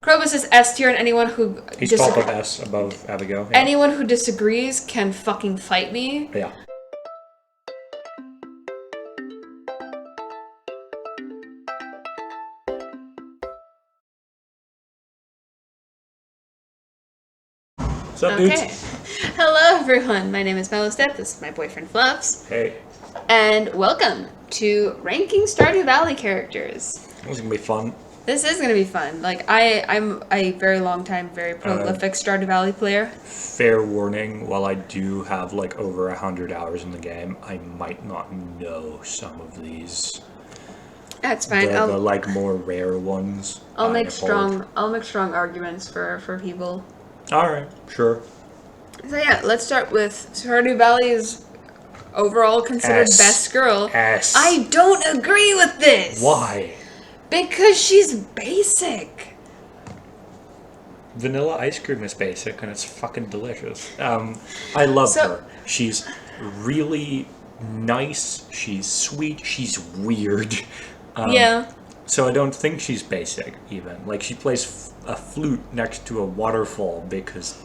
Krobus is S tier, and anyone who He's top of S above Abigail. Yeah. Anyone who disagrees can fucking fight me. Yeah. What's up, dudes? Hello, everyone. My name is Melostep. This is my boyfriend, Fluffs. Hey. And welcome to ranking Stardew Valley characters. This is gonna be fun. This is gonna be fun. Like, I'm a very long time, very prolific Stardew Valley player. Fair warning, while I do have like over 100 hours in the game, I might not know some of these. That's fine. The like more rare ones. I'll make strong arguments for people. All right, sure. So yeah, let's start with Stardew Valley's overall considered best girl. S. I don't agree with this. Why? Because she's basic. Vanilla ice cream is basic and it's fucking delicious. I love her. She's really nice. She's sweet. She's weird. Yeah. So I don't think she's basic even. Like she plays a flute next to a waterfall because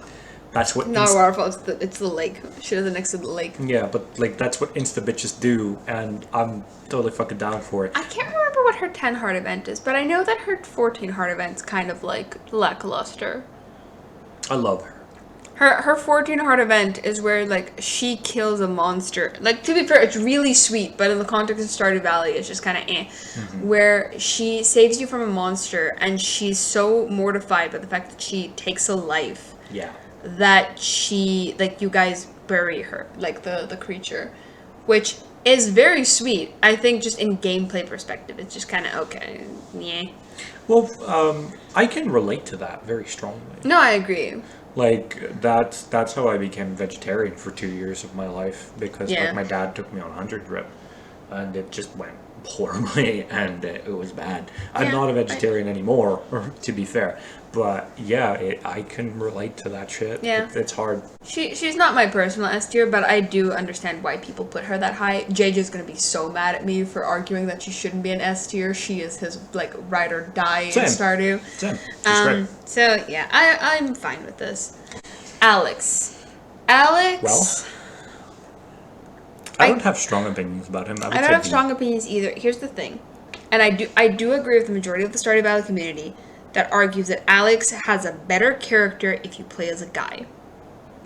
that's what. Not a waterfall. It's the lake. She does it next to the lake. Yeah, but like that's what insta bitches do, and I'm totally fucking down for it. I can't remember what her 10 heart event is, but I know that her 14 heart event's kind of like lackluster. I love her. Her 14 heart event is where like she kills a monster. Like, to be fair, it's really sweet, but in the context of Stardew Valley, it's just kind of where she saves you from a monster, and she's so mortified by the fact that she takes a life. Yeah. That she, like, you guys bury her, like the creature, which is very sweet. I think just in gameplay perspective, it's just kind of okay. Yeah. Well, I can relate to that very strongly. No, I agree. Like that's how I became vegetarian for 2 years of my life because like my dad took me on a 100 trip, and it just went horribly and it was bad. I'm not a vegetarian anymore, to be fair, but yeah, I can relate to that shit. Yeah, it's hard. She's not my personal S tier, but I do understand why people put her that high. JJ's gonna be so mad at me for arguing that she shouldn't be an S tier. She is his like ride or die in Stardew. Same. Great. So yeah, I'm fine with this. Alex. Well, I don't have strong opinions about him. I don't have strong opinions either. Here's the thing, and I do agree with the majority of the Stardew Valley community that argues that Alex has a better character if you play as a guy.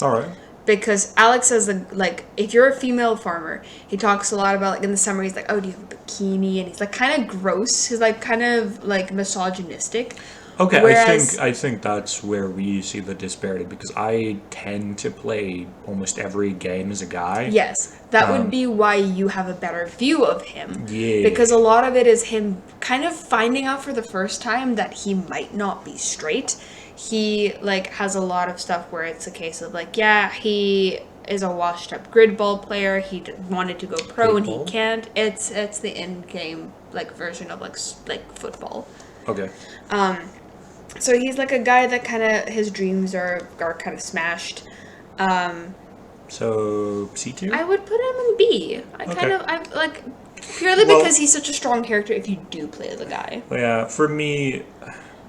All right. Because Alex has if you're a female farmer, he talks a lot about like in the summer he's like, oh, do you have a bikini? And he's like kind of gross. He's like kind of like misogynistic. Okay, I think that's where we see the disparity because I tend to play almost every game as a guy. Yes, that would be why you have a better view of him. Yeah. Because a lot of it is him kind of finding out for the first time that he might not be straight. He like has a lot of stuff where it's a case of like, yeah, he is a washed up grid ball player. He wanted to go pro and he can't. It's the in-game like version of like football. Okay. So he's like a guy that kind of his dreams are kind of smashed. So C tier? I would put him in B. Purely because he's such a strong character if you do play as a guy. Yeah, for me,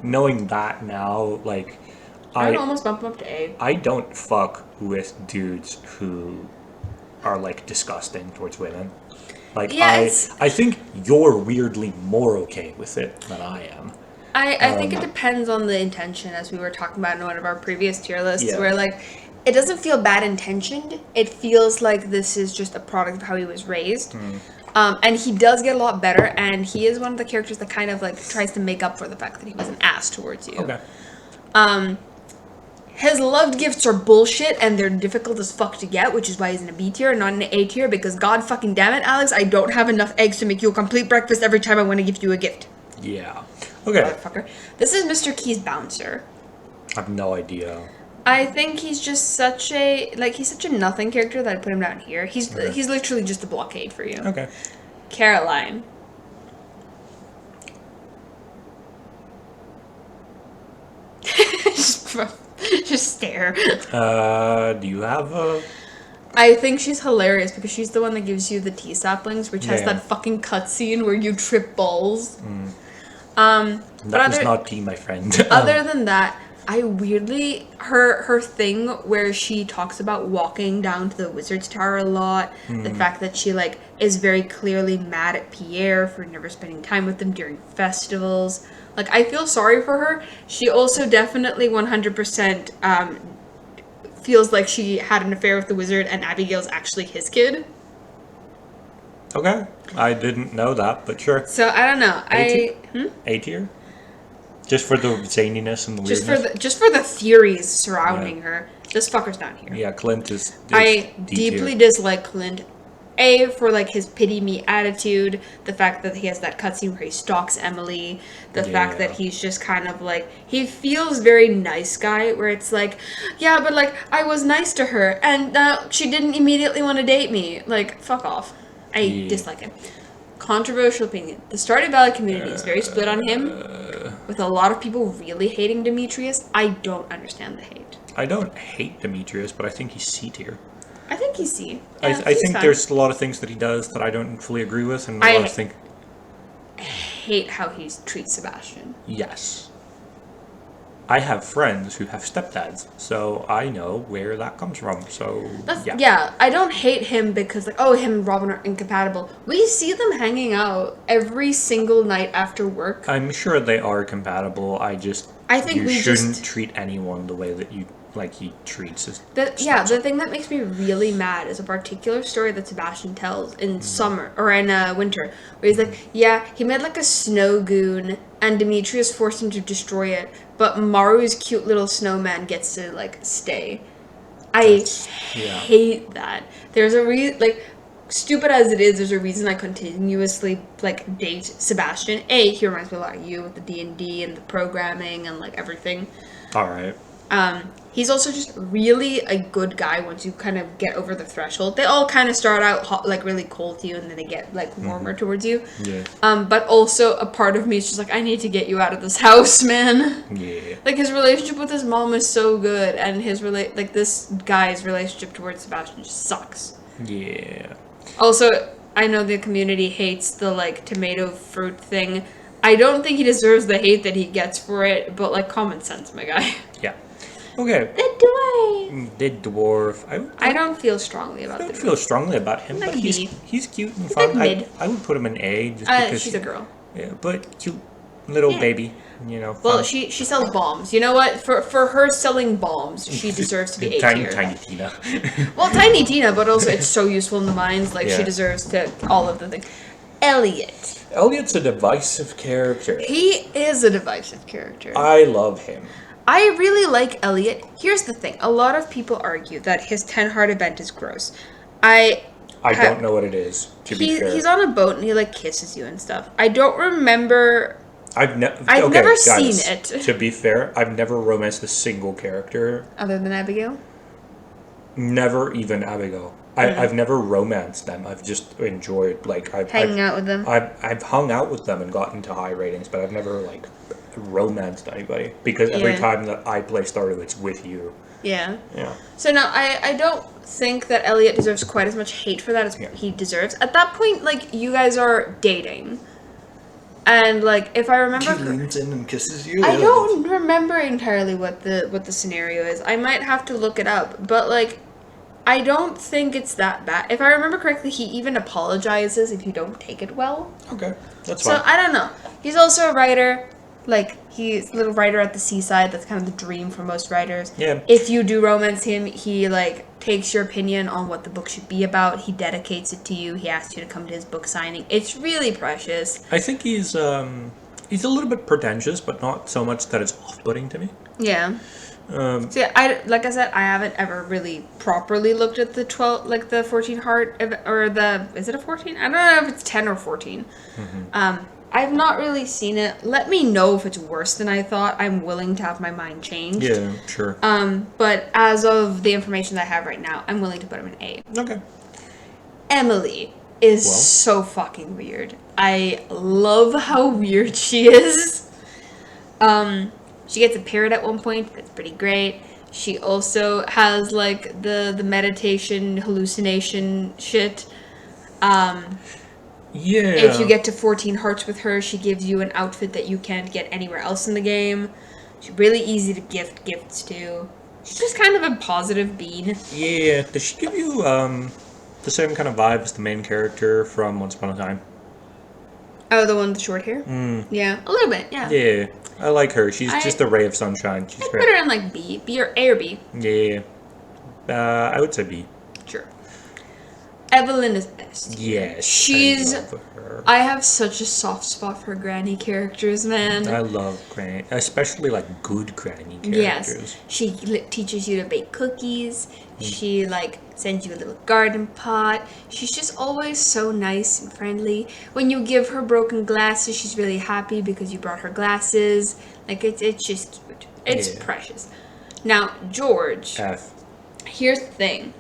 knowing that now, like I would almost bump him up to A. I don't fuck with dudes who are like disgusting towards women. Like I think you're weirdly more okay with it than I am. I think it depends on the intention, as we were talking about in one of our previous tier lists, where like it doesn't feel bad intentioned. It feels like this is just a product of how he was raised. And he does get a lot better, and he is one of the characters that kind of like tries to make up for the fact that he was an ass towards you. Okay. His loved gifts are bullshit, and they're difficult as fuck to get, which is why he's in a B tier and not in an A tier, because god fucking damn it, Alex, I don't have enough eggs to make you a complete breakfast every time I want to gift you a gift. Yeah. Okay. Motherfucker. This is Mr. Key's bouncer. I have no idea. I think he's just such a nothing character that I put him down here. He's literally just a blockade for you. Okay. Caroline. just stare. Do you have a... I think she's hilarious because she's the one that gives you the tea saplings, which has that fucking cutscene where you trip balls. That was not tea, my friend. Other than that, I weirdly her thing where she talks about walking down to the wizard's tower a lot, the fact that she like is very clearly mad at Pierre for never spending time with them during festivals. Like, I feel sorry for her. She also definitely 100% feels like she had an affair with the wizard and Abigail's actually his kid. Okay, I didn't know that, but sure. So I don't know. A tier? Just for the zaniness and the weirdness? Just for the theories surrounding her. This fucker's not here. Yeah, Clint is I D-tier. deeply dislike Clint. A, for like his pity me attitude, the fact that he has that cutscene where he stalks Emily, the fact that he's just kind of like, he feels very nice guy, where it's like, yeah, but like, I was nice to her, and she didn't immediately want to date me. Like, fuck off. I dislike him. Controversial opinion. The Stardew Valley community is very split on him, with a lot of people really hating Demetrius. I don't understand the hate. I don't hate Demetrius, but I think he's C tier. I think he's C. Yeah, I think there's a lot of things that he does that I don't fully agree with, and I hate how he treats Sebastian. Yes. I have friends who have stepdads, so I know where that comes from. So yeah, I don't hate him because like, oh, him and Robin are incompatible. We see them hanging out every single night after work. I'm sure they are compatible. I think you shouldn't treat anyone the way that he treats his the thing that makes me really mad is a particular story that Sebastian tells in summer or in winter, where he's like, yeah, he made like a snow goon and Demetrius forced him to destroy it, but Maru's cute little snowman gets to like stay. I hate that. There's a stupid as it is, there's a reason I continuously like date Sebastian. A, he reminds me a lot of you with the D&D and the programming and like everything. All right. He's also just really a good guy once you kind of get over the threshold. They all kind of start out hot, like really cold to you, and then they get like warmer towards you. Yeah. But also a part of me is just like, I need to get you out of this house, man. Yeah. Like, his relationship with his mom is so good, and this guy's relationship towards Sebastian just sucks. Yeah. Also, I know the community hates the like tomato fruit thing. I don't think he deserves the hate that he gets for it, but like, common sense, my guy. Yeah. Okay. The dwarf. I don't feel strongly about him. I don't feel strongly about him, but he's cute and fun. I would put him in A just because she's a girl. Yeah, but cute little baby, you know. Well, she sells bombs. You know what? For her selling bombs, she deserves to be A tier. Tiny Tina. Well, Tiny Tina, but also it's so useful in the mines. Like, she deserves to all of the things. Elliot. Elliot's a divisive character. He is a divisive character. I love him. I really like Elliot. Here's the thing. A lot of people argue that his 10 heart event is gross. I don't know what it is, to be fair. He's on a boat and he, like, kisses you and stuff. I don't remember... I've never seen it. To be fair, I've never romanced a single character. Other than Abigail? Never even Abigail. I've never romanced them. I've just enjoyed, like... Hanging out with them? I've hung out with them and gotten to high ratings, but I've never, like... romanced anybody because every time that I play Stardew, it's with you. Yeah. Yeah. So no, I don't think that Elliot deserves quite as much hate for that as he deserves. At that point, like, you guys are dating, and like, if I remember, he leans in and kisses you. I don't remember entirely what the scenario is. I might have to look it up, but like, I don't think it's that bad. If I remember correctly, he even apologizes if you don't take it well. Okay, that's fine. So I don't know. He's also a writer. Like, he's a little writer at the seaside. That's kind of the dream for most writers. Yeah. If you do romance him, he, like, takes your opinion on what the book should be about. He dedicates it to you. He asks you to come to his book signing. It's really precious. I think he's a little bit pretentious, but not so much that it's off-putting to me. Yeah. So yeah, like I said, I haven't ever really properly looked at the 14 heart, or is it a 14? I don't know if it's 10 or 14. Mm-hmm. I've not really seen it. Let me know if it's worse than I thought. I'm willing to have my mind changed. Yeah, sure. But as of the information that I have right now, I'm willing to put him in A. Okay. Emily is so fucking weird. I love how weird she is. She gets a parrot at one point. That's pretty great. She also has, like, the meditation hallucination shit. Yeah. If you get to 14 hearts with her, she gives you an outfit that you can't get anywhere else in the game. She's really easy to gift gifts to. She's just kind of a positive bean. Yeah. Does she give you the same kind of vibe as the main character from Once Upon a Time? Oh, the one with the short hair? Yeah, a little bit, yeah. Yeah. I like her. She's just a ray of sunshine. She's I'd great. put her in like B or A or B. Yeah. I would say B. Sure. Evelyn is best. Yes. She's. I love her. I have such a soft spot for granny characters, man. I love granny, especially like good granny characters. Yes. She teaches you to bake cookies. She like sends you a little garden pot. She's just always so nice and friendly. When you give her broken glasses, she's really happy because you brought her glasses. Like it's just cute. It's precious. Now, George. F. Here's the thing.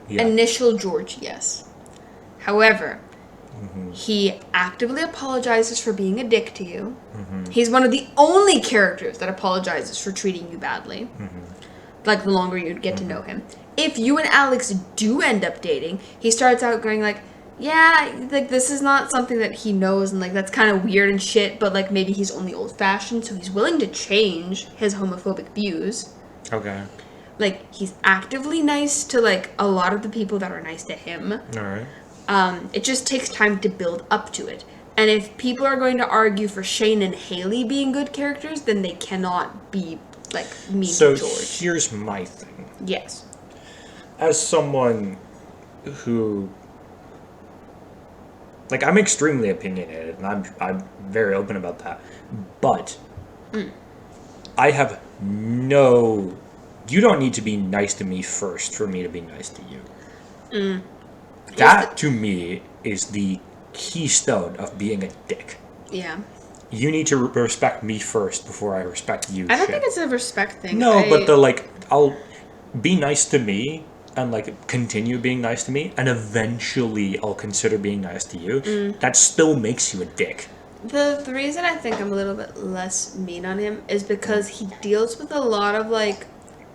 Yeah. Initial George, yes. However, he actively apologizes for being a dick to you. He's one of the only characters that apologizes for treating you badly. Like, the longer you get to know him. If you and Alex do end up dating, he starts out going like, yeah, like, this is not something that he knows, and, like, that's kind of weird and shit, but, like, maybe he's only old-fashioned, so he's willing to change his homophobic views. Okay. Like, he's actively nice to, like, a lot of the people that are nice to him. Alright. It just takes time to build up to it. And if people are going to argue for Shane and Haley being good characters, then they cannot be, like, mean to George. So, here's my thing. Yes. As someone who... Like, I'm extremely opinionated, and I'm very open about that. But, I have no... You don't need to be nice to me first for me to be nice to you. That, to me, is the keystone of being a dick. Yeah. You need to respect me first before I respect you. I don't think it's a respect thing. No, but I'll be nice to me and, like, continue being nice to me, and eventually I'll consider being nice to you. That still makes you a dick. The reason I think I'm a little bit less mean on him is because he deals with a lot of, like,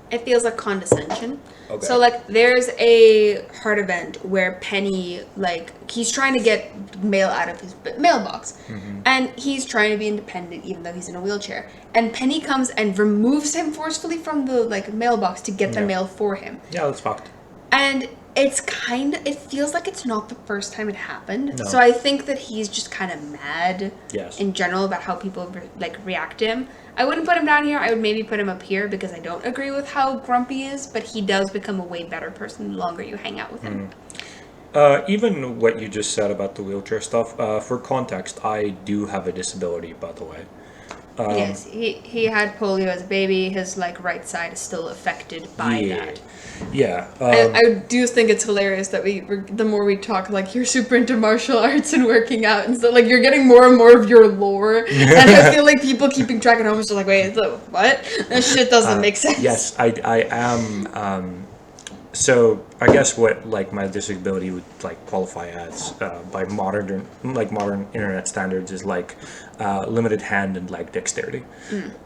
it feels like condescension. Okay. So, like, there's a heart event where Penny, like, he's trying to get mail out of his mailbox. And he's trying to be independent even though he's in a wheelchair. And Penny comes and removes him forcefully from the, like, mailbox to get the mail for him. Yeah, that's fucked. And it's it feels like it's not the first time it happened. No. So I think that he's just kind of mad in general about how people, like, react to him. I wouldn't put him down here. I would maybe put him up here because I don't agree with how grumpy he is, but he does become a way better person the longer you hang out with him. Even what you just said about the wheelchair stuff, for context, I do have a disability, by the way. Yes, he had polio as a baby. His, like, right side is still affected by that. Yeah. I do think it's hilarious that the more we talk, like, you're super into martial arts and working out, and so, like, you're getting more and more of your lore. And I feel like people keeping track at home is just like, wait, what? That shit doesn't make sense. Yes, I am. So I guess what, like, my disability would, like, qualify as by modern internet standards is, like, limited hand and leg dexterity.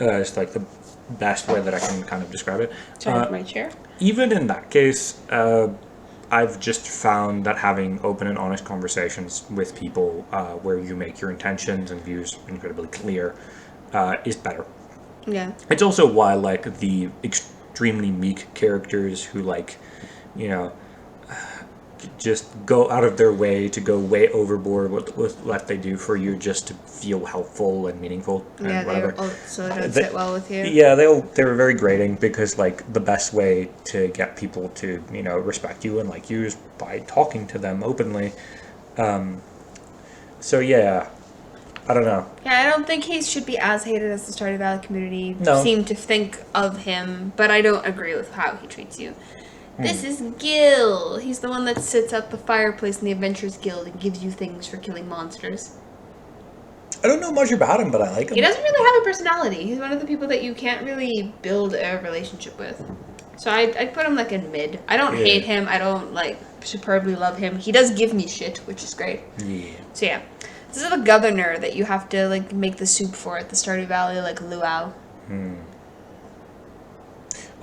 It's, like, the best way that I can kind of describe it. Turn my chair. Even in that case, I've just found that having open and honest conversations with people where you make your intentions and views incredibly clear is better. Yeah. It's also why, like, the extremely meek characters who, like, you know, just go out of their way to go way overboard with what they do for you just to feel helpful and meaningful and whatever. So it don't sit well with you. Yeah, they were very grating because, like, the best way to get people to, you know, respect you and like you is by talking to them openly. So yeah, I don't know. Yeah, I don't think he should be as hated as the Stardew Valley community seem to think of him, but I don't agree with how he treats you. This is Gil. He's the one that sits at the fireplace in the Adventurers Guild and gives you things for killing monsters. I don't know much about him, but I like him. He doesn't really have a personality. He's one of the people that you can't really build a relationship with. So I'd put him, like, in mid. I don't hate him. I don't, like, superbly love him. He does give me shit, which is great. Yeah. So yeah. This is the governor that you have to, like, make the soup for at the Stardew Valley, like, luau.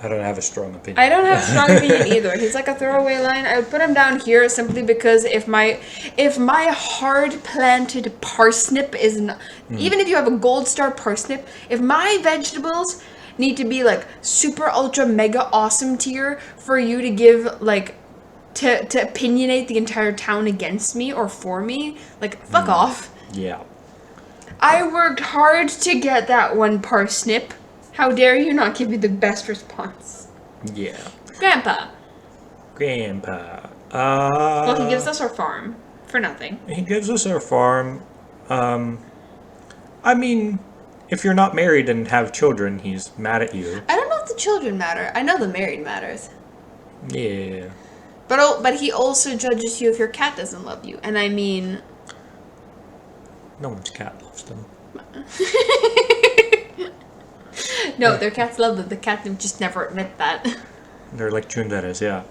I don't have a strong opinion. I don't have a strong opinion either. He's like a throwaway line. I would put him down here simply because if my hard planted parsnip is not, even if you have a gold star parsnip, if my vegetables need to be like super ultra mega awesome tier for you to give like to opinionate the entire town against me or for me, like fuck off. Yeah. I worked hard to get that one parsnip. How dare you not give me the best response? Yeah. Grandpa. Well, He gives us our farm for nothing. He gives us our farm. I mean, if you're not married and have children, he's mad at you. I don't know if the children matter. I know the married matters. Yeah. But he also judges you if your cat doesn't love you. And I mean... No one's cat loves them. No, their cats love them. The cats just never admit that. They're like chunderas, yeah.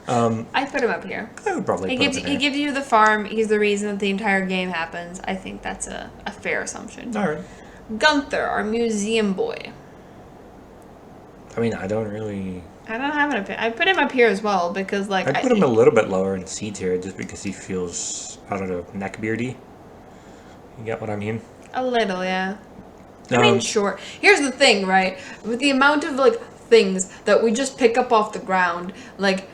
I put him up here. I would probably put him in He gives you the farm. He's the reason that the entire game happens. I think that's a fair assumption. Alright. Gunther, our museum boy. I mean, I don't really... I don't have an opinion. I put him up here as well because, like... I'd put him a little bit lower in C tier just because he feels, I don't know, neckbeardy. You get what I mean? A little, yeah. I mean, sure. Here's the thing, right? With the amount of, like, things that we just pick up off the ground, like,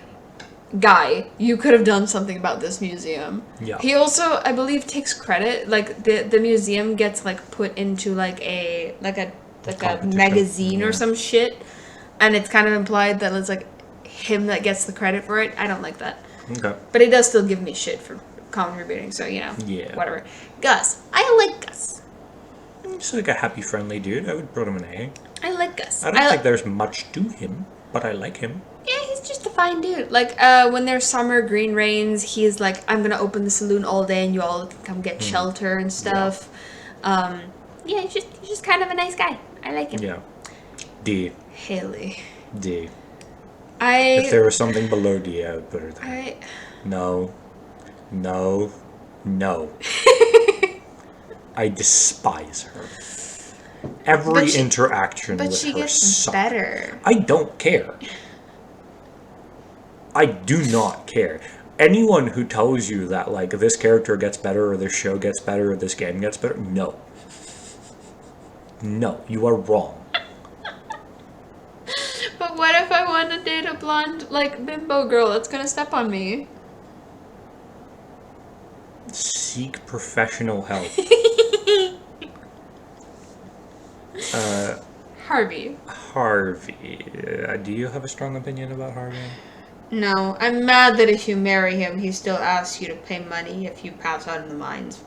Guy, you could have done something about this museum. Yeah. He also, I believe, takes credit. Like, the museum gets, like, put into, like a magazine or some shit. And it's kind of implied that it's, like, him that gets the credit for it. I don't like that. Okay. But he does still give me shit for contributing, so, you know. Yeah. Whatever. Gus. I like Gus. He's like a happy, friendly dude. I would put him an A. I like Gus. I don't think there's much to him, but I like him. Yeah, he's just a fine dude. Like, when there's summer green rains, he's like, I'm gonna open the saloon all day and you all can come get shelter and stuff. Yeah, he's just kind of a nice guy. I like him. Yeah. D. Haley. D. If there was something below D, I would put her there. No. I despise her. Every interaction with her she gets sucked. better. I don't care. I do not care. Anyone who tells you that, like, this character gets better, or this show gets better, or this game gets better, no. No, you are wrong. But what if I want to date a blonde, like, bimbo girl that's gonna step on me? Seek professional help. Harvey. Do you have a strong opinion about Harvey? No, I'm mad that if you marry him, he still asks you to pay money if you pass out in the mines.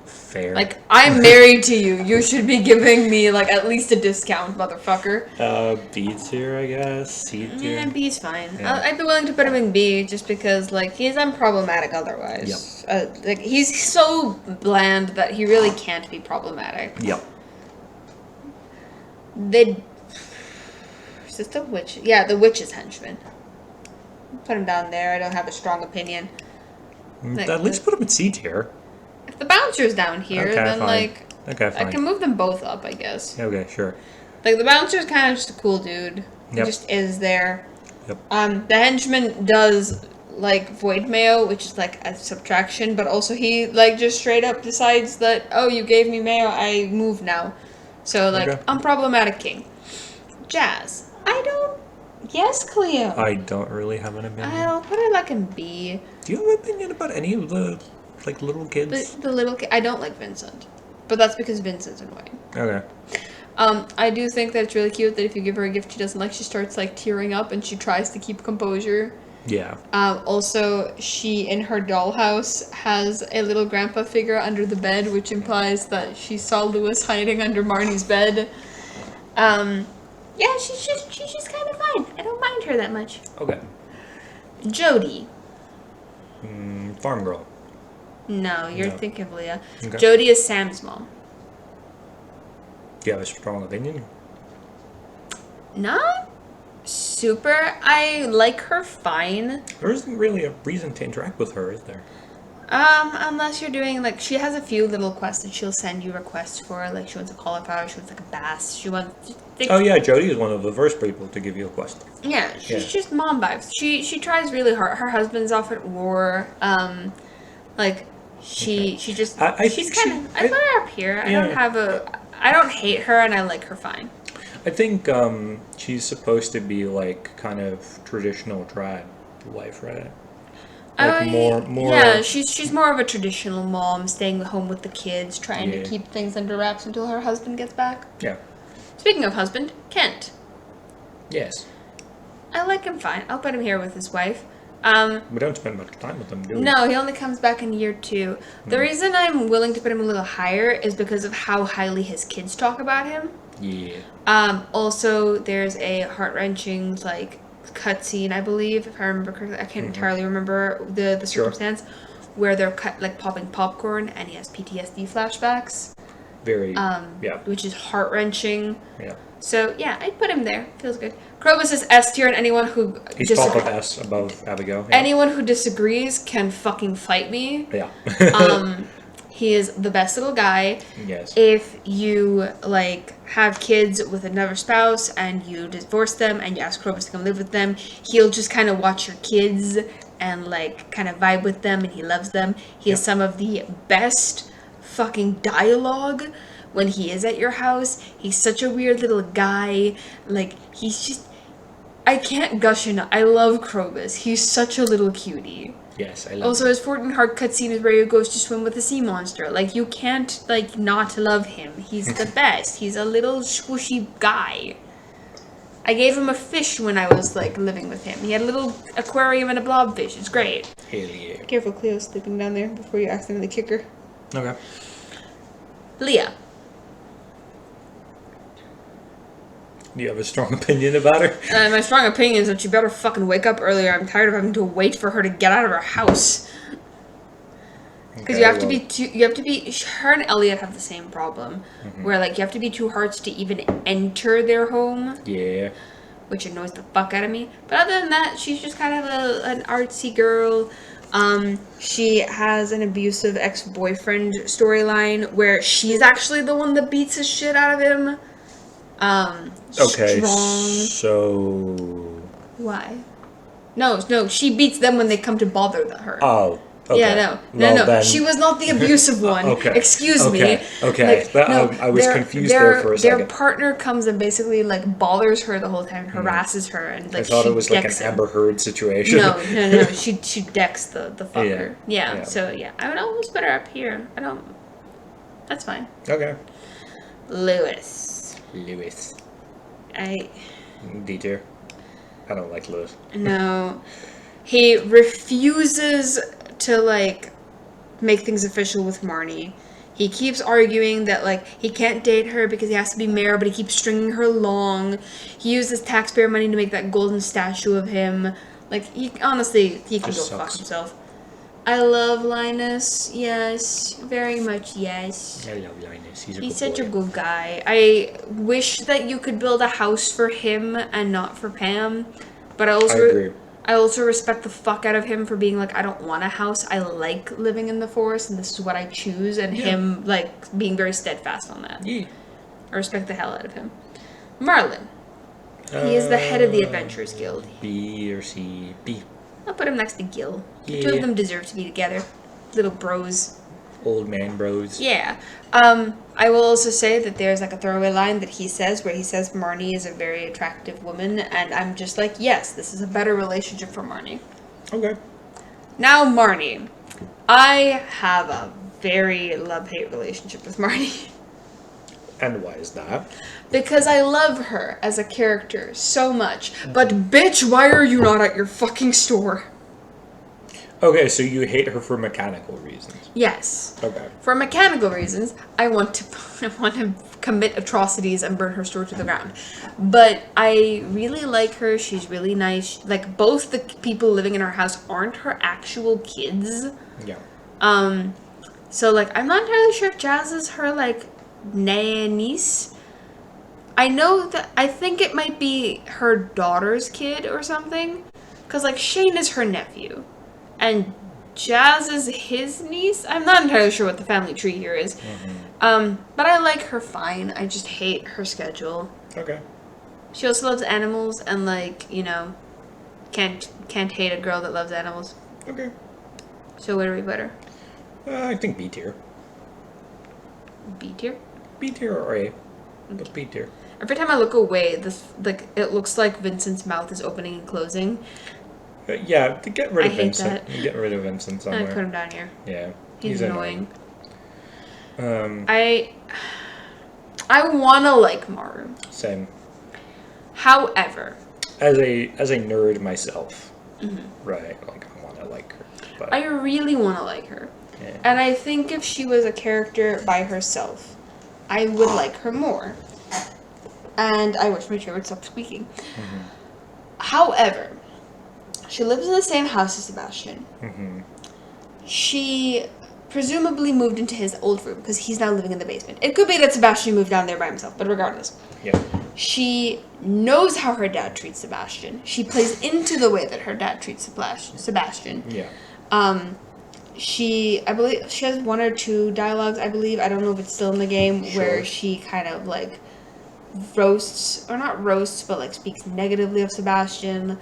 Fair. Like, I'm married to you. You should be giving me, like, at least a discount, motherfucker. B tier, I guess. C tier. Yeah, B's fine. Yeah. I'd be willing to put him in B just because, like, he's unproblematic otherwise. Yep. Like, he's so bland that he really can't be problematic. Yep. Is this the witch? Yeah, the witch's henchman. Put him down there. I don't have a strong opinion. Like, At least put him in C tier. If the bouncer's down here, Okay, then, fine. like... Okay, fine. I can move them both up, I guess. Okay, sure. Like, the bouncer's kind of just a cool dude. He Yep. just is there. Yep. The henchman does, like, void mayo, which is, like, a subtraction, but also he, like, just straight up decides that, oh, you gave me mayo, I move now. So, like, Okay. unproblematic king. Jazz. Yes, Cleo. I don't really have an opinion. I'll put it, like, in B. Do you have an opinion about any of the, like, little kids? The little kid. I don't like Vincent. But that's because Vincent's annoying. Okay. I do think that it's really cute that if you give her a gift she doesn't like, she starts, like, tearing up and she tries to keep composure. Yeah. Also, she, in her dollhouse, has a little grandpa figure under the bed, which implies that she saw Lewis hiding under Marnie's bed. Yeah, she's just kind of fine. I don't mind her that much. Okay. Jody. Farm girl. No, you're No. thinking of Leah. Okay. Jody is Sam's mom. Do you have a strong opinion? Not super. I like her fine. There isn't really a reason to interact with her, is there? Unless you're doing, like, she has a few little quests that she'll send you requests for. Like, she wants a cauliflower, she wants, like, a bass, she wants... Oh, yeah, Jodie is one of the first people to give you a quest. Yeah, she's just mom vibes. She tries really hard. Her husband's off at war. Like, she's kind of... I put her up here. I don't hate her, and I like her fine. I think, she's supposed to be, like, kind of traditional trad wife, right? Like more. Yeah, she's more of a traditional mom, staying home with the kids, trying to keep things under wraps until her husband gets back. Yeah. Speaking of husband, Kent. Yes. I like him fine. I'll put him here with his wife. We don't spend much time with him, do we? No, he only comes back in year 2. The reason I'm willing to put him a little higher is because of how highly his kids talk about him. Yeah. Also, there's a heart-wrenching, like, cutscene, I believe, if I remember correctly. I can't entirely remember the circumstance, where they're popping popcorn, and he has PTSD flashbacks. Very, Which is heart-wrenching. Yeah. So, yeah, I'd put him there. Feels good. Krobus is S tier, and anyone who... He's top of S, above Abigail. Yeah. Anyone who disagrees can fucking fight me. Yeah. He is the best little guy. Yes. If you, like, have kids with another spouse and you divorce them and you ask Krobus to come live with them, he'll just kind of watch your kids and, like, kind of vibe with them, and he loves them. He has some of the best fucking dialogue when he is at your house. He's such a weird little guy. Like, he's just... I can't gush enough. I love Krobus. He's such a little cutie. Yes, I love Also, his Fortin Heart cutscene is where he goes to swim with a sea monster. Like, you can't, like, not love him. He's the best. He's a little squishy guy. I gave him a fish when I was, like, living with him. He had a little aquarium and a blobfish. It's great. Hell yeah. Careful, Cleo's sleeping down there before you accidentally kick her. Okay. Leah. Do you have a strong opinion about her? My strong opinion is that she better fucking wake up earlier. I'm tired of having to wait for her to get out of her house. Because you have to be, her and Elliot have the same problem. Where, like, you have to be 2 hearts to even enter their home. Yeah. Which annoys the fuck out of me. But other than that, she's just kind of an artsy girl. She has an abusive ex-boyfriend storyline where she's actually the one that beats the shit out of him. Okay, strong. so... Why? No, she beats them when they come to bother her. Oh, okay. Yeah, no. Then... She was not the abusive one. Okay. Excuse me. Okay, like, no, I was confused there for a second. Their partner comes and basically, like, bothers her the whole time, harasses her, and, like, I thought it was like an Amber Heard situation. No. She decks the fucker. Yeah. So, yeah. I would almost put her up here. That's fine. Okay. Lewis. D tier. I don't like Lewis. No. He refuses to, like, make things official with Marnie. He keeps arguing that, like, he can't date her because he has to be mayor, but he keeps stringing her along. He uses taxpayer money to make that golden statue of him. Like, he can go fuck himself. I love Linus. Yes. Very much yes. I love Linus. He's such a good guy. I wish that you could build a house for him and not for Pam. But I agree. I also respect the fuck out of him for being like, I don't want a house. I like living in the forest, and this is what I choose. And him, like, being very steadfast on that. Yeah. I respect the hell out of him. Marlon. He is the head of the Adventurers Guild. B or C? B. I'll put him next to Gil. Yeah. The two of them deserve to be together. Little bros. Old man bros. Yeah. I will also say that there's, like, a throwaway line that he says where he says Marnie is a very attractive woman, and I'm just like, yes, this is a better relationship for Marnie. Okay. Now, Marnie. I have a very love-hate relationship with Marnie. And why is that? Because I love her as a character so much. But, bitch, why are you not at your fucking store? Okay, so you hate her for mechanical reasons. Yes. Okay. For mechanical reasons, I want to commit atrocities and burn her store to the ground. But I really like her. She's really nice. Like, both the people living in her house aren't her actual kids. Yeah. So, like, I'm not entirely sure if Jazz is her, like, niece. I think it might be her daughter's kid or something. Because, like, Shane is her nephew. And Jazz is his niece. I'm not entirely sure what the family tree here is. But I like her fine. I just hate her schedule. Okay. She also loves animals and, like, you know, can't hate a girl that loves animals. Okay. So where do we put her? I think B tier. B tier? B tier or A. But B tier. Every time I look away, it looks like Vincent's mouth is opening and closing. Yeah, to get rid of Vincent. That. Get rid of Vincent somewhere. I put him down here. Yeah. He's annoying. I want to like Maru. Same. However, as a nerd myself, right? Like I want to like her. But I really want to like her. Yeah. And I think if she was a character by herself, I would like her more. And I wish my chair would stop squeaking. However, she lives in the same house as Sebastian. She presumably moved into his old room because he's now living in the basement. It could be that Sebastian moved down there by himself, but regardless. Yeah. She knows how her dad treats Sebastian. She plays into the way that her dad treats Sebastian. Yeah. I believe she has 1 or 2 dialogues, I believe. I don't know if it's still in the game, where she kind of, like, roasts, or not roasts, but, like, speaks negatively of Sebastian.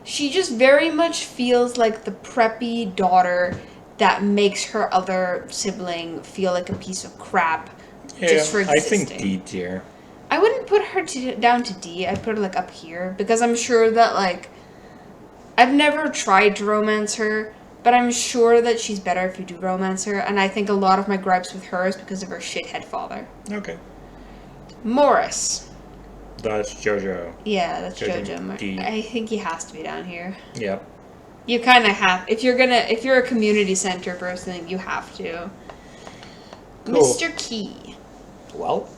She just very much feels like the preppy daughter that makes her other sibling feel like a piece of crap just for existing. I think D tier. I wouldn't put her down to D. I'd put her, like, up here, because I'm sure that, like, I've never tried to romance her, but I'm sure that she's better if you do romance her, and I think a lot of my gripes with her is because of her shithead father. Okay. Morris. That's JoJo. Yeah, that's JoJo. D. I think he has to be down here. Yep. You kind of have, if you're a community center person, you have to. Cool. Mr. Key. Well,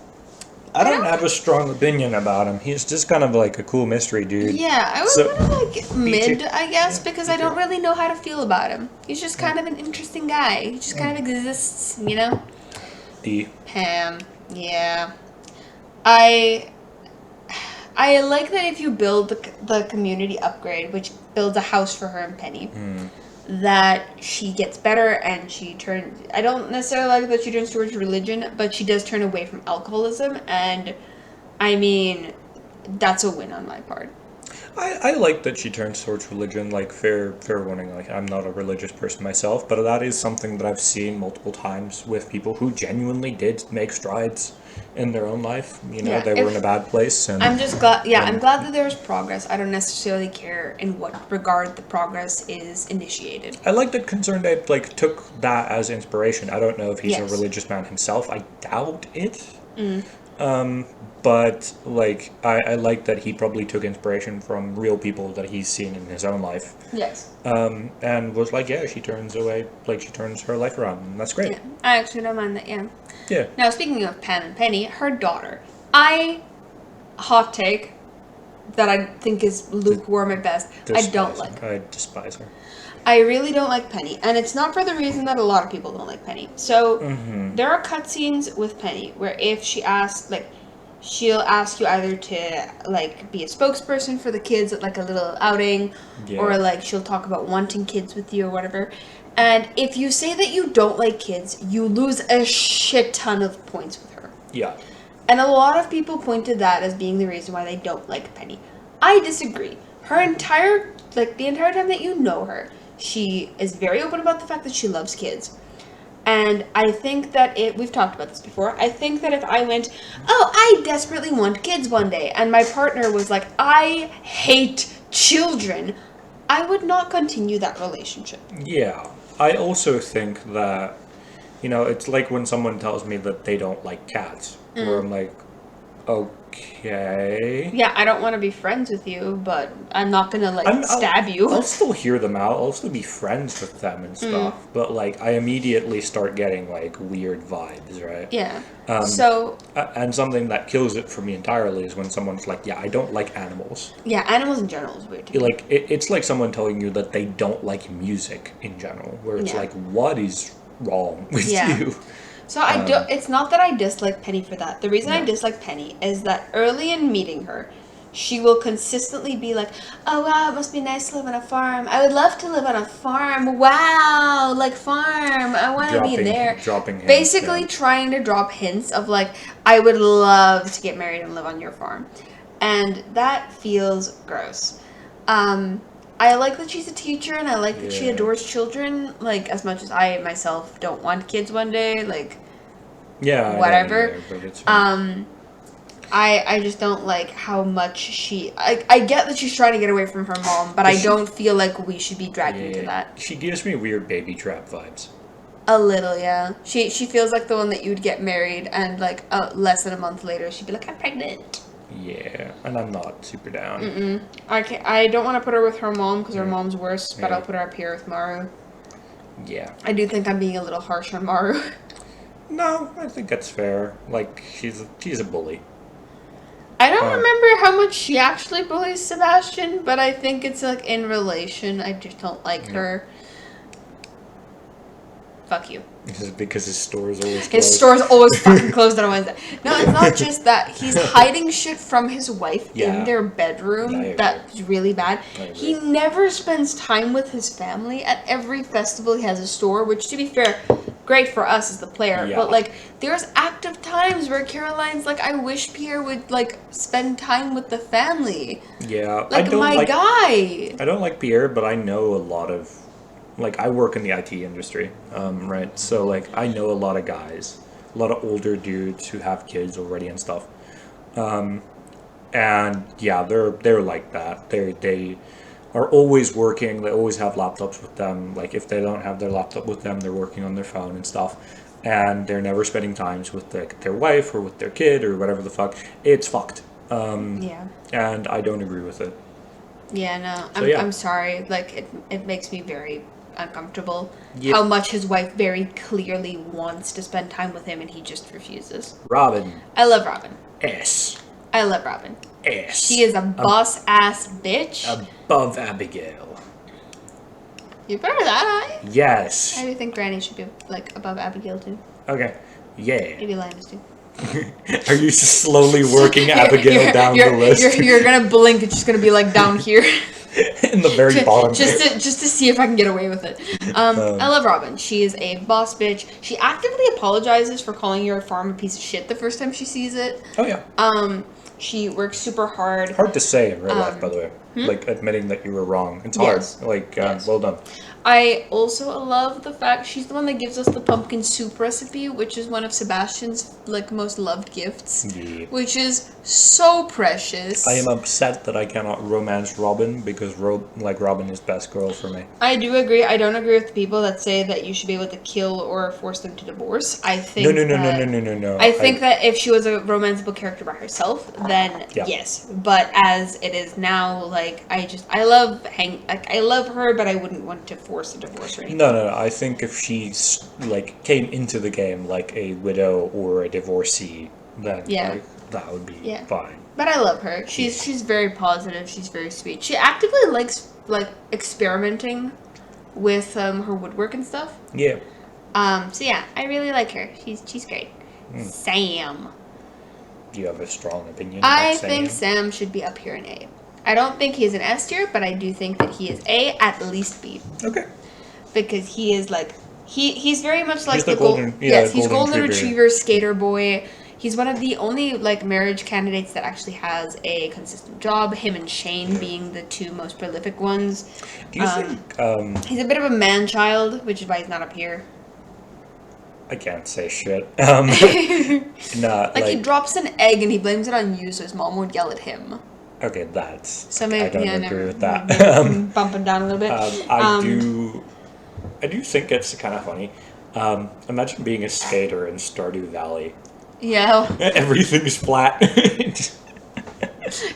I don't have a strong opinion about him. He's just kind of like a cool mystery dude. Yeah, I would put him like mid, I guess, because I don't really know how to feel about him. He's just kind of an interesting guy. He just kind of exists, you know? D. Pam. Yeah. I like that if you build the community upgrade, which builds a house for her and Penny, that she gets better and she turns... I don't necessarily like that she turns towards religion, but she does turn away from alcoholism, and, I mean, that's a win on my part. I like that she turns towards religion, like, fair warning, like, I'm not a religious person myself, but that is something that I've seen multiple times with people who genuinely did make strides in their own life. You know, they were in a bad place. And I'm just glad, I'm glad that there was progress. I don't necessarily care in what regard the progress is initiated. I like that Concerned Ape, like, took that as inspiration. I don't know if he's a religious man himself. I doubt it. But, like, I like that he probably took inspiration from real people that he's seen in his own life. Yes. And was like, yeah, she turns her life around, and that's great. Yeah, I actually don't mind that, yeah. Yeah. Now, speaking of Pam and Penny, her daughter. Hot take that I think is lukewarm at best. I don't like her. I despise her. I really don't like Penny, and it's not for the reason that a lot of people don't like Penny. So, there are cutscenes with Penny where if she asks, like, she'll ask you either to, like, be a spokesperson for the kids at, like, a little outing, or, like, she'll talk about wanting kids with you or whatever. And if you say that you don't like kids, you lose a shit ton of points with her. Yeah. And a lot of people point to that as being the reason why they don't like Penny. I disagree. The entire time that you know her, she is very open about the fact that she loves kids. And I think that we've talked about this before, I think that if I went, I desperately want kids one day, and my partner was like, I hate children, I would not continue that relationship. Yeah. I also think that, you know, it's like when someone tells me that they don't like cats, where I'm like, okay. Yeah, I don't want to be friends with you, but I'm not going to, stab you. I'll still hear them out. I'll still be friends with them and stuff. But, like, I immediately start getting, like, weird vibes, right? Yeah. And something that kills it for me entirely is when someone's like, yeah, I don't like animals. Yeah, animals in general is weird to me. Like, it's like someone telling you that they don't like music in general, where it's like, what is wrong with you? So it's not that I dislike Penny for that. The reason I dislike Penny is that early in meeting her, she will consistently be like, oh wow, it must be nice to live on a farm. I would love to live on a farm. Wow, like farm. I want to be there. Dropping hints. Basically trying to drop hints of like, I would love to get married and live on your farm. And that feels gross. I like that she's a teacher, and I like that she adores children, like, as much as I myself don't want kids one day, like, whatever. I just don't like how much I get that she's trying to get away from her mom, but I don't feel like we should be dragged into that. She gives me weird baby trap vibes. A little, yeah. She feels like the one that you would get married, and like less than a month later, she'd be like, I'm pregnant. Yeah, and I'm not super down. I don't want to put her with her mom because her mom's worse, but I'll put her up here with Maru. Yeah. I do think I'm being a little harsh on Maru. No, I think that's fair. Like, she's a bully. I don't remember how much she actually bullies Sebastian, but I think it's like in relation. I just don't like her. Fuck you. Is it because his store is always closed? His store's always fucking closed on a Wednesday. No, it's not just that. He's hiding shit from his wife in their bedroom. That's really bad. He never spends time with his family. At every festival he has a store, which, to be fair, great for us as the player. But, like, there's active times where Caroline's like, I wish Pierre would, like, spend time with the family. Yeah. Like, my guy. I don't like Pierre, but I know a lot of... Like, I work in the IT industry, right? So, like, I know a lot of guys, a lot of older dudes who have kids already and stuff. And, yeah, they're like that. They are always working. They always have laptops with them. Like, if they don't have their laptop with them, they're working on their phone and stuff. And they're never spending times with their wife or with their kid or whatever the fuck. It's fucked. Yeah. And I don't agree with it. Yeah, no. I'm sorry. Like, it makes me very... uncomfortable how much his wife very clearly wants to spend time with him and he just refuses. Robin. I love Robin. I love Robin. S. She is a boss ass bitch. Above Abigail. You've heard of that, huh? Yes. I do think Granny should be like above Abigail too. Okay. Yeah. Maybe Linus too. Are you slowly working Abigail down the list? You're gonna blink, it's just gonna be like down here. In the very bottom. Just to see if I can get away with it. I love Robin. She is a boss bitch. She actively apologizes for calling your farm a piece of shit the first time she sees it. Oh yeah. She works super hard. Hard to say in real life, by the way. Like admitting that you were wrong. It's hard. Like well done. I also love the fact she's the one that gives us the pumpkin soup recipe, which is one of Sebastian's like most loved gifts, which is so precious. I am upset that I cannot romance Robin because Robin is best girl for me. I do agree. I don't agree with the people that say that you should be able to kill or force them to divorce. I think no. I think that if she was a romanceable character by herself, then yes. But as it is now, like I love her, but I wouldn't want to force a divorce or anything. No. I think if she's like came into the game like a widow or a divorcee, then like, that would be fine. But I love her. She's very positive. She's very sweet. She actively likes like experimenting with her woodwork and stuff. Yeah. So yeah, I really like her. She's great. Sam. Do you have a strong opinion? I think Sam should be up here in A. I don't think he's an S tier, but I do think that he is A, at least B. Okay. Because he is like he's very much like he's golden. He's golden retriever skater boy. He's one of the only like marriage candidates that actually has a consistent job. Him and Shane being the two most prolific ones. Do you think he's a bit of a man child, which is why he's not up here. I can't say shit. Like he drops an egg and he blames it on you, so his mom would yell at him. Okay, that's... So maybe, I don't agree with that. Bumping down a little bit. I do think it's kind of funny. Imagine being a skater in Stardew Valley. Yeah. Everything's flat.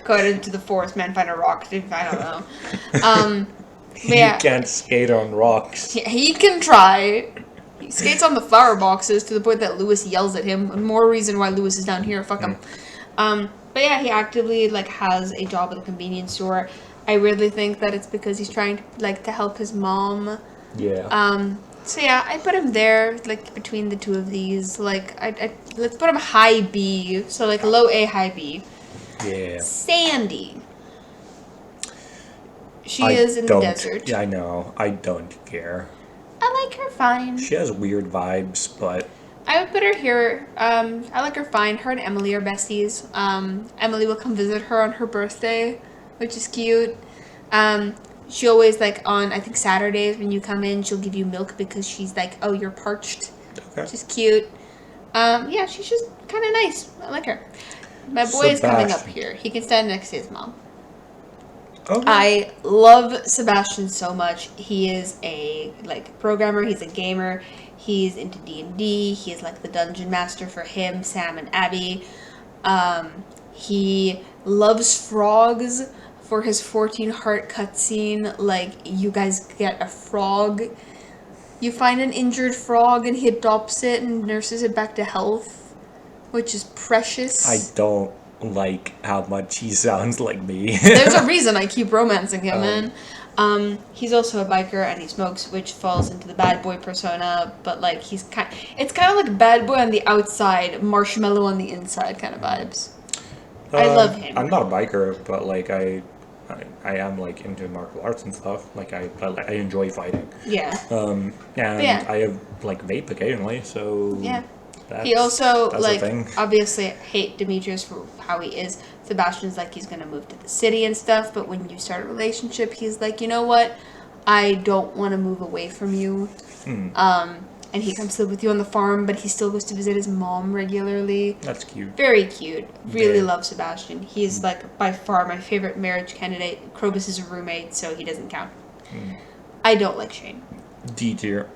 Go out into the forest, man, find a rock. I don't know. He can't skate on rocks. He can try. He skates on the flower boxes to the point that Lewis yells at him. More reason why Lewis is down here. Fuck him. But yeah, he actively like has a job at a convenience store. I really think that it's because he's trying to help his mom. Yeah. So yeah, I put him there, like between the two of these. Like, let's put him high B. So like low A, high B. Yeah. Sandy. She is in the desert. Yeah, I know. I don't care. I like her fine. She has weird vibes, but I would put her here. I like her fine. Her and Emily are besties. Emily will come visit her on her birthday, which is cute. She always, like, on, I think, Saturdays when you come in, she'll give you milk because she's like, oh, you're parched. okay. Which is cute. Yeah, she's just kind of nice. I like her. My boy is coming up here. He can stand next to his mom. Okay. I love Sebastian so much. He is a, like, programmer. He's a gamer. He's into D&D. He is, like, the dungeon master for him, Sam, and Abby. He loves frogs. For his 14 heart cutscene, like, you guys get a frog. You find an injured frog and he adopts it and nurses it back to health, which is precious. I don't like how much he sounds like me. There's a reason I keep romancing him, man. He's also a biker and he smokes, which falls into the bad boy persona, but, like, it's kind of like bad boy on the outside, marshmallow on the inside kind of vibes. I love him. I'm not a biker, but, like, I am, like, into martial arts and stuff. Like, I enjoy fighting. Yeah. And yeah. I have, like, vape occasionally, so yeah. He also, like, a thing. obviously hate Demetrius for how he is. Sebastian's like, he's gonna move to the city and stuff, but when you start a relationship, he's like, you know what? I don't want to move away from you. And he comes to live with you on the farm, but he still goes to visit his mom regularly. That's cute. Very cute. Really love Sebastian. He's, like, by far my favorite marriage candidate. Krobus is a roommate, so he doesn't count. I don't like Shane. D tier.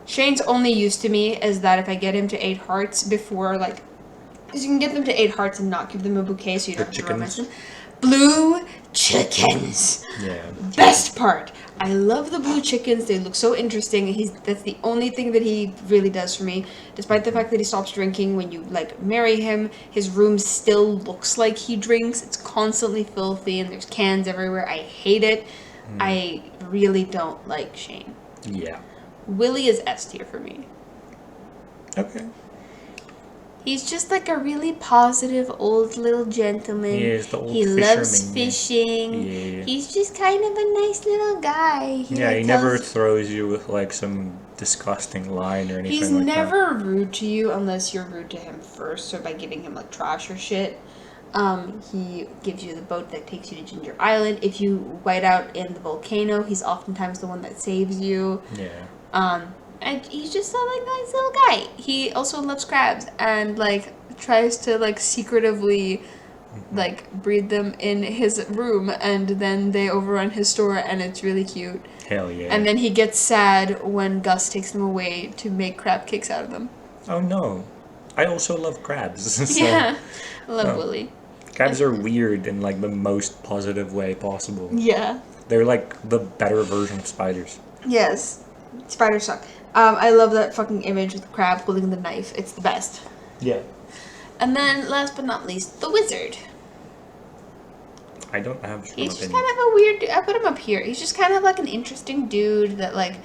Shane's only use to me is that if I get him to 8 hearts before, like, because you can get them to 8 hearts and not give them a bouquet, so you don't have to romance them. Blue chickens. Yeah. Best part. I love the blue chickens. They look so interesting. That's the only thing that he really does for me. Despite the fact that he stops drinking when you, like, marry him, his room still looks like he drinks. It's constantly filthy and there's cans everywhere. I hate it. I really don't like Shane. Yeah. Willie is S tier for me. Okay. He's just like a really positive old little gentleman. He loves fishing. Yeah. He's just kind of a nice little guy. He never throws you with, like, some disgusting line or anything He's like never rude to you unless you're rude to him first, or by giving him, like, trash or shit. He gives you the boat that takes you to Ginger Island. If you white out in the volcano, he's oftentimes the one that saves you. Yeah. And he's just a, like, nice little guy. He also loves crabs and, like, tries to, like, secretively, like, breed them in his room, and then they overrun his store, and it's really cute. Hell yeah. And then he gets sad when Gus takes them away to make crab cakes out of them. Oh no. I also love crabs. So, yeah. I love Willie. Crabs are weird in, like, the most positive way possible. Yeah. They're, like, the better version of spiders. Yes. Spiders suck. I love that fucking image with the crab holding the knife. It's the best. Yeah. And then, last but not least, the wizard. I don't have a strong He's just opinion. kind of a weird... I put him up here. He's just kind of like an interesting dude that, like,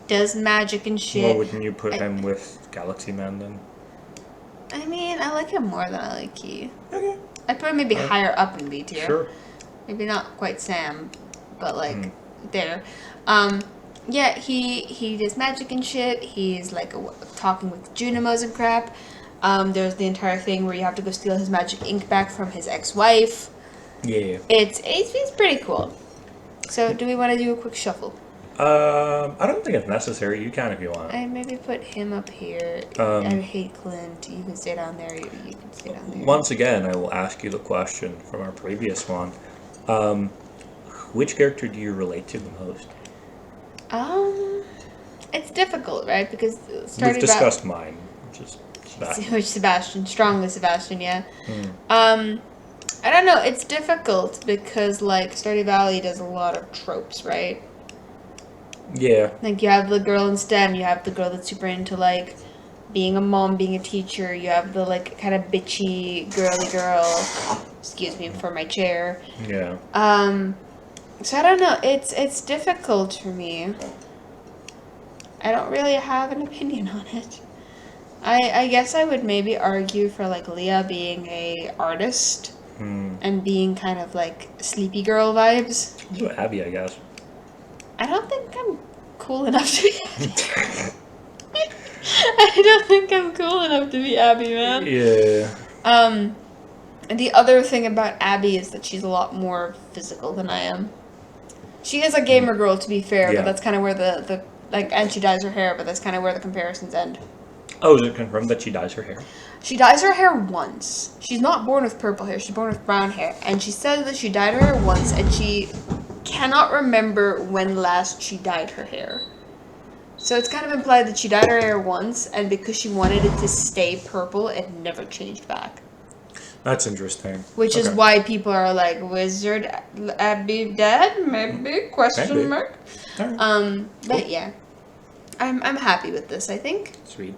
does magic and shit. Well, wouldn't you put him with Galaxy Man then? I mean, I like him more than I like Key. Okay. I'd put him maybe higher up in B tier. Sure. Maybe not quite Sam, but, like, there. Yeah, he does magic and shit. He's, like, talking with Junimos and crap. There's the entire thing where you have to go steal his magic ink back from his ex-wife. Yeah. It's pretty cool. So, do we want to do a quick shuffle? I don't think it's necessary. You can if you want. I maybe put him up here. I hate Clint. You can stay down there. You can stay down there. Once again, I will ask you the question from our previous one. Which character do you relate to the most? It's difficult, right? Because we've discussed mine, which is Sebastian. Which Sebastian, strongly Sebastian, yeah. I don't know. It's difficult because, like, Stardew Valley does a lot of tropes, right? Yeah. Like, you have the girl in STEM, you have the girl that's super into, like, being a mom, being a teacher, you have the, like, kind of bitchy, girly girl, excuse me for my chair. Yeah. So I don't know, it's difficult for me. I don't really have an opinion on it. I guess I would maybe argue for, like, Leah being a artist. and being kind of like sleepy girl vibes. So Abby, I guess. I don't think I'm cool enough to be Abby. I don't think I'm cool enough to be Abby, man. Yeah. And the other thing about Abby is that she's a lot more physical than I am. She is a gamer girl, to be fair, but that's kind of where the and she dyes her hair, but that's kind of where the comparisons end. Oh, is it confirmed that she dyes her hair? She dyes her hair once. She's not born with purple hair, she's born with brown hair. And she said that she dyed her hair once, and she cannot remember when last she dyed her hair. So it's kind of implied that she dyed her hair once, and because she wanted it to stay purple, it never changed back. That's interesting. Which is why people are like, Wizard Abby dead? Maybe? Question mark? Right. But yeah. I'm happy with this, I think. Sweet.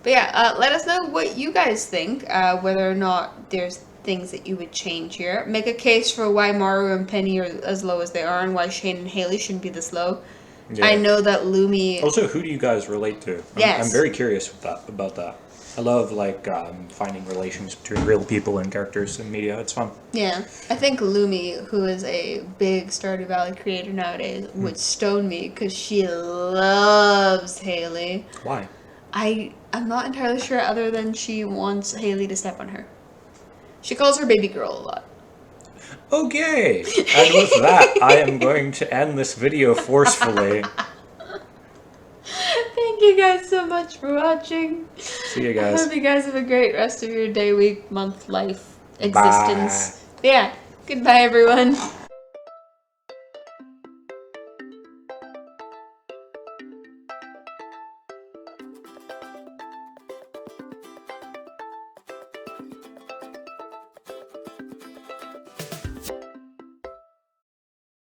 But yeah, let us know what you guys think, whether or not there's things that you would change here. Make a case for why Maru and Penny are as low as they are, and why Shane and Haley shouldn't be this low. Yeah. I know that Lumi... Also, who do you guys relate to? I'm very curious about that. I love, finding relations between real people and characters in media. It's fun. Yeah. I think Lumi, who is a big Stardew Valley creator nowadays, would stone me because she loves Haley. Why? I'm not entirely sure, other than she wants Haley to step on her. She calls her baby girl a lot. Okay. And with that, I am going to end this video forcefully. Thank you guys so much for watching. See you guys. I hope you guys have a great rest of your day, week, month, life, existence. Bye. Yeah. Goodbye, everyone.